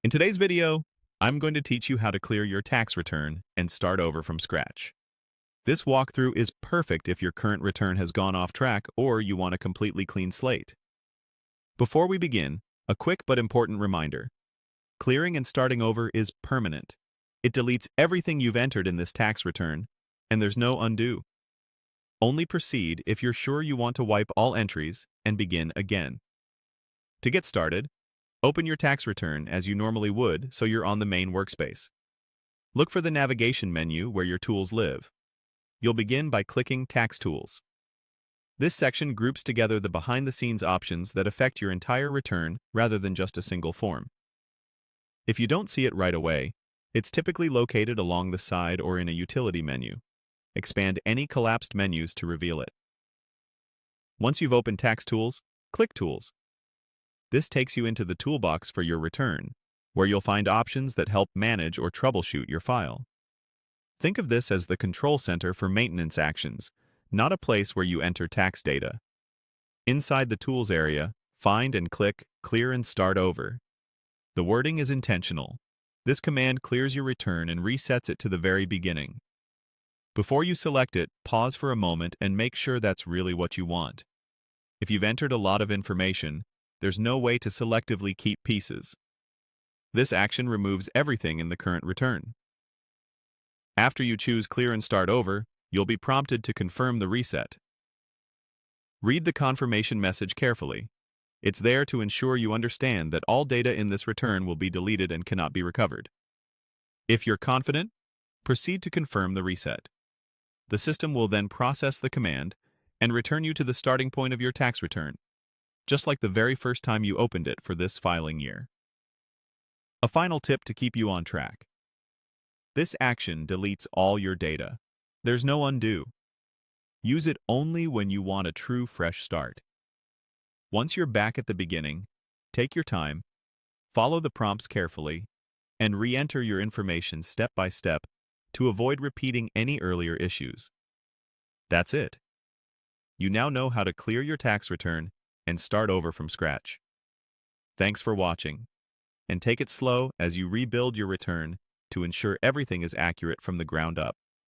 In today's video, I'm going to teach you how to clear your tax return and start over from scratch. This walkthrough is perfect if your current return has gone off track or you want a completely clean slate. Before we begin, a quick but important reminder. Clearing and starting over is permanent. It deletes everything you've entered in this tax return, and there's no undo. Only proceed if you're sure you want to wipe all entries and begin again. To get started, open your tax return as you normally would so you're on the main workspace. Look for the navigation menu where your tools live. You'll begin by clicking Tax Tools. This section groups together the behind-the-scenes options that affect your entire return rather than just a single form. If you don't see it right away, it's typically located along the side or in a utility menu. Expand any collapsed menus to reveal it. Once you've opened Tax Tools, click Tools. This takes you into the toolbox for your return, where you'll find options that help manage or troubleshoot your file. Think of this as the control center for maintenance actions, not a place where you enter tax data. Inside the Tools area, find and click Clear and Start Over. The wording is intentional. This command clears your return and resets it to the very beginning. Before you select it, pause for a moment and make sure that's really what you want. If you've entered a lot of information, there's no way to selectively keep pieces. This action removes everything in the current return. After you choose Clear and Start Over, you'll be prompted to confirm the reset. Read the confirmation message carefully. It's there to ensure you understand that all data in this return will be deleted and cannot be recovered. If you're confident, proceed to confirm the reset. The system will then process the command and return you to the starting point of your tax return, just like the very first time you opened it for this filing year. A final tip to keep you on track. This action deletes all your data. There's no undo. Use it only when you want a true fresh start. Once you're back at the beginning, take your time, follow the prompts carefully, and re-enter your information step by step to avoid repeating any earlier issues. That's it. You now know how to clear your tax return and start over from scratch. Thanks for watching, and take it slow as you rebuild your return to ensure everything is accurate from the ground up.